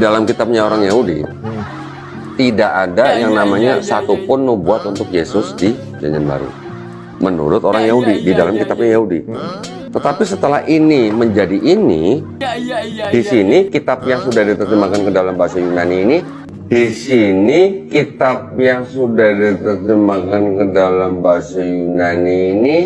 dalam kitabnya orang Yahudi tidak ada yang namanya satupun nubuat untuk Yesus di Perjanjian Baru menurut orang Yahudi di dalam kitabnya Yahudi. Tetapi setelah ini menjadi ini, di sini kitab yang sudah diterjemahkan ke dalam bahasa Yunani ini, di sini kitab yang sudah diterjemahkan ke dalam bahasa Yunani ini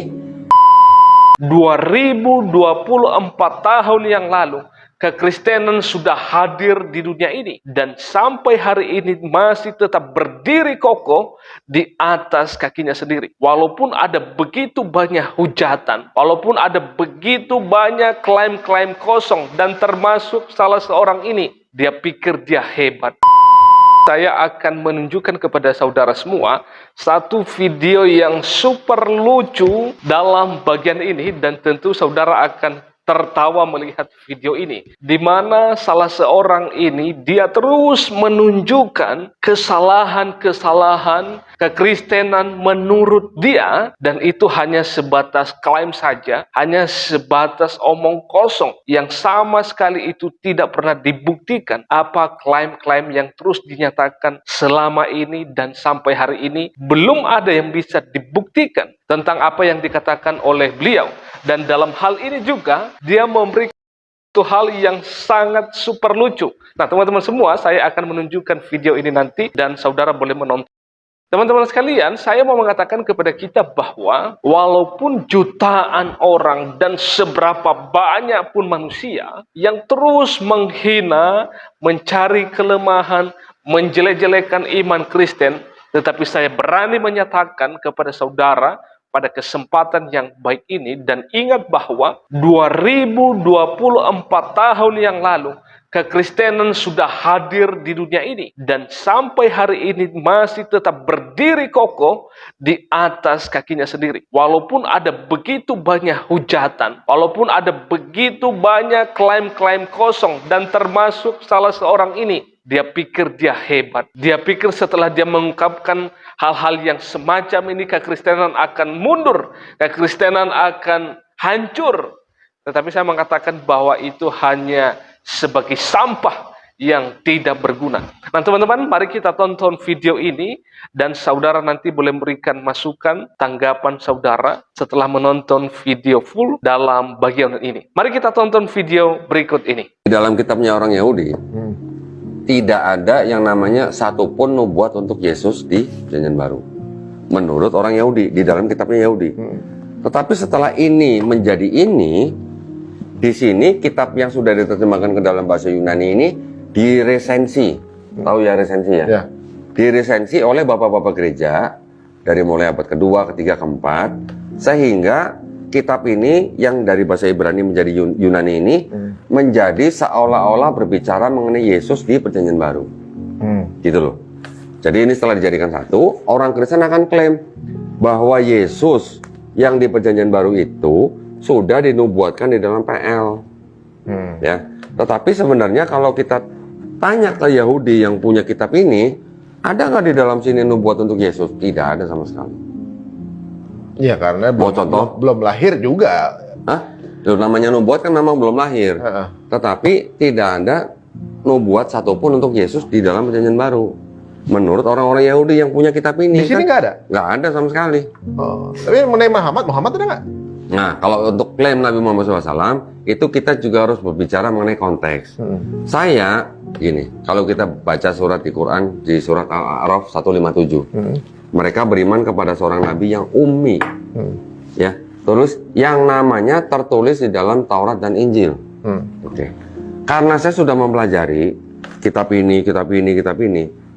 2024 tahun yang lalu, kekristenan sudah hadir di dunia ini dan sampai hari ini masih tetap berdiri kokoh di atas kakinya sendiri. Walaupun ada begitu banyak hujatan, walaupun ada begitu banyak klaim-klaim kosong, dan termasuk salah seorang ini, dia pikir dia hebat. Saya akan menunjukkan kepada saudara semua satu video yang super lucu dalam bagian ini, dan tentu saudara akan tertawa melihat video ini, di mana salah seorang ini dia terus menunjukkan kesalahan-kesalahan kekristenan menurut dia, dan itu hanya sebatas klaim saja, hanya sebatas omong kosong yang sama sekali itu tidak pernah dibuktikan apa klaim-klaim yang terus dinyatakan selama ini, dan sampai hari ini belum ada yang bisa dibuktikan tentang apa yang dikatakan oleh beliau. Dan dalam hal ini juga dia memberikan satu hal yang sangat super lucu. Nah, teman-teman semua, saya akan menunjukkan video ini nanti dan saudara boleh menonton. Teman-teman sekalian, saya mau mengatakan kepada kita bahwa walaupun jutaan orang dan seberapa banyak pun manusia yang terus menghina, mencari kelemahan, menjelek-jelekan iman Kristen, tetapi saya berani menyatakan kepada saudara pada kesempatan yang baik ini, dan ingat bahwa 2024 tahun yang lalu kekristenan sudah hadir di dunia ini dan sampai hari ini masih tetap berdiri kokoh di atas kakinya sendiri. Walaupun ada begitu banyak hujatan, walaupun ada begitu banyak klaim-klaim kosong, dan termasuk salah seorang ini, dia pikir dia hebat. Dia pikir setelah dia mengungkapkan hal-hal yang semacam ini, kekristenan akan mundur, kekristenan akan hancur. Tetapi saya mengatakan bahwa itu hanya sebagai sampah yang tidak berguna. Nah, teman-teman, mari kita tonton video ini dan saudara nanti boleh memberikan masukan, tanggapan saudara setelah menonton video full dalam bagian ini. Mari kita tonton video berikut ini. di dalam kitabnya orang Yahudi tidak ada yang namanya satupun nubuat untuk Yesus di Perjanjian Baru menurut orang Yahudi di dalam kitabnya Yahudi. Tetapi setelah ini menjadi ini, di sini kitab yang sudah diterjemahkan ke dalam bahasa Yunani ini diresensi. Tahu ya resensi ya? Ya. Diresensi oleh bapak-bapak gereja dari mulai abad kedua, ketiga, keempat, sehingga kitab ini yang dari bahasa Ibrani menjadi Yunani ini menjadi seolah-olah berbicara mengenai Yesus di Perjanjian Baru. Gitu loh. Jadi ini setelah dijadikan satu, orang Kristen akan klaim bahwa Yesus yang di Perjanjian Baru itu sudah dinubuatkan di dalam PL. Ya. Tetapi sebenarnya kalau kita tanya ke Yahudi yang punya kitab ini, ada nggak di dalam sini nubuat untuk Yesus? Tidak ada sama sekali. Iya, karena belum lahir juga. Hah? Itu namanya nubuat kan memang belum lahir. Tetapi tidak ada nubuat satupun untuk Yesus di dalam Perjanjian Baru menurut orang-orang Yahudi yang punya kitab ini. Di sini nggak ada? Nggak ada sama sekali. Tapi mengenai Muhammad ada nggak? Nah, kalau untuk klaim Nabi Muhammad SAW, itu kita juga harus berbicara mengenai konteks. Saya, gini, kalau kita baca surat di Quran, di surat Al-A'raf 157, mereka beriman kepada seorang Nabi yang ummi. Ya, terus yang namanya tertulis di dalam Taurat dan Injil. Oke. Karena saya sudah mempelajari kitab ini,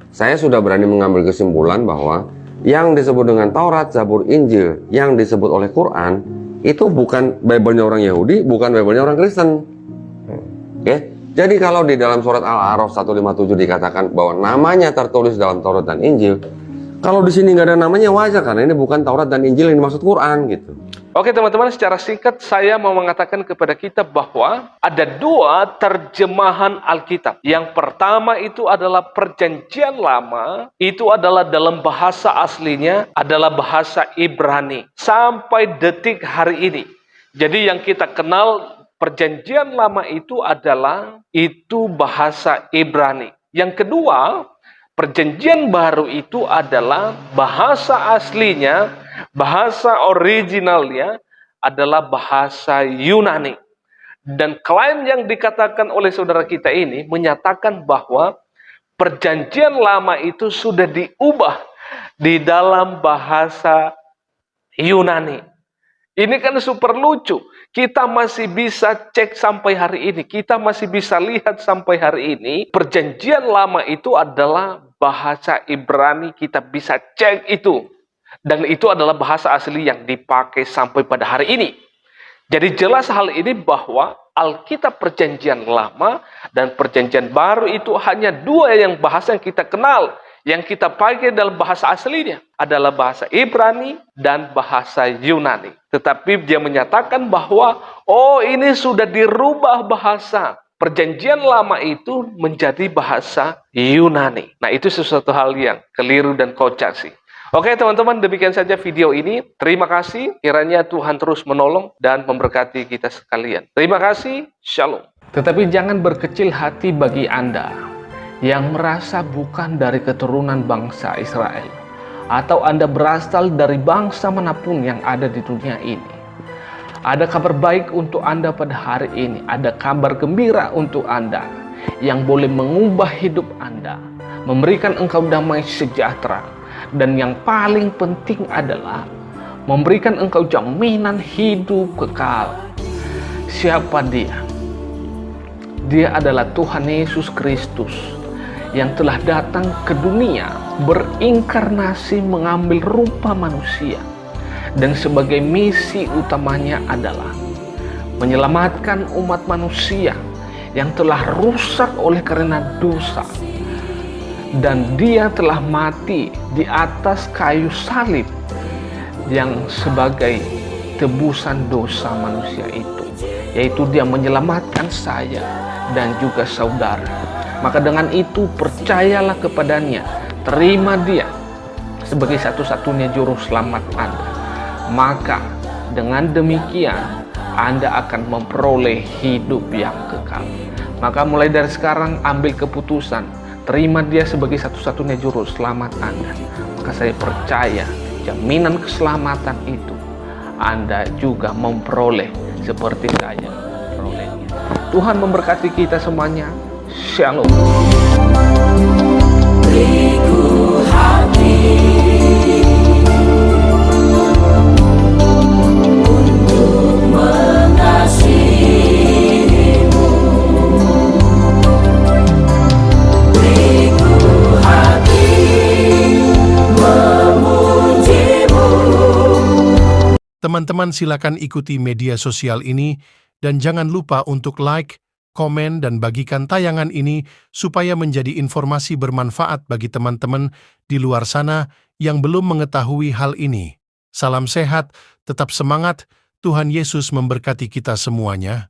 saya sudah berani mengambil kesimpulan bahwa yang disebut dengan Taurat, Zabur, Injil, yang disebut oleh Quran, itu bukan Bible-nya orang Yahudi, bukan Bible-nya orang Kristen. Oke. Jadi kalau di dalam surat Al-A'raf 157 dikatakan bahwa namanya tertulis dalam Taurat dan Injil, kalau di sini nggak ada namanya wajar, karena ini bukan Taurat dan Injil yang dimaksud Quran gitu. Oke teman-teman, secara singkat saya mau mengatakan kepada kita bahwa ada dua terjemahan Alkitab. Yang pertama itu adalah Perjanjian Lama, itu adalah dalam bahasa aslinya adalah bahasa Ibrani sampai detik hari ini. Jadi yang kita kenal Perjanjian lama itu adalah bahasa Ibrani. Yang kedua, perjanjian baru itu adalah bahasa aslinya, bahasa originalnya adalah bahasa Yunani. Dan klaim yang dikatakan oleh saudara kita ini menyatakan bahwa perjanjian lama itu sudah diubah di dalam bahasa Yunani. Ini kan super lucu. Kita masih bisa cek sampai hari ini. Kita masih bisa lihat sampai hari ini. Perjanjian lama itu adalah bahasa Ibrani. Kita bisa cek itu. Dan itu adalah bahasa asli yang dipakai sampai pada hari ini. Jadi jelas hal ini bahwa Alkitab perjanjian lama dan perjanjian baru itu hanya dua yang bahasa yang kita kenal. Yang kita pakai dalam bahasa aslinya adalah bahasa Ibrani dan bahasa Yunani. Tetapi dia menyatakan bahwa, ini sudah dirubah bahasa. Perjanjian lama itu menjadi bahasa Yunani. Nah, itu sesuatu hal yang keliru dan kocak sih. Oke teman-teman, demikian saja video ini. Terima kasih, kiranya Tuhan terus menolong dan memberkati kita sekalian. Terima kasih, Shalom. Tetapi jangan berkecil hati bagi Anda yang merasa bukan dari keturunan bangsa Israel, atau Anda berasal dari bangsa manapun yang ada di dunia ini. Ada kabar baik untuk Anda pada hari ini. Ada kabar gembira untuk Anda yang boleh mengubah hidup Anda, memberikan engkau damai sejahtera, dan yang paling penting adalah memberikan engkau jaminan hidup kekal. Siapa dia? Dia adalah Tuhan Yesus Kristus yang telah datang ke dunia, berinkarnasi, mengambil rupa manusia, dan sebagai misi utamanya adalah menyelamatkan umat manusia yang telah rusak oleh karena dosa, dan dia telah mati di atas kayu salib yang sebagai tebusan dosa manusia itu, yaitu dia menyelamatkan saya dan juga saudara. Maka dengan itu percayalah kepadanya, terima dia sebagai satu-satunya juru selamat Anda. Maka dengan demikian Anda akan memperoleh hidup yang kekal. Maka mulai dari sekarang ambil keputusan, terima dia sebagai satu-satunya juru selamat Anda. Maka saya percaya jaminan keselamatan itu Anda juga memperoleh seperti saya memperolehnya. Tuhan memberkati kita semuanya. Shalom. Beriku hati untuk mengasihimu. Beriku hati memujimu. Teman-teman silakan ikuti media sosial ini dan jangan lupa untuk like, komen, dan bagikan tayangan ini supaya menjadi informasi bermanfaat bagi teman-teman di luar sana yang belum mengetahui hal ini. Salam sehat, tetap semangat, Tuhan Yesus memberkati kita semuanya.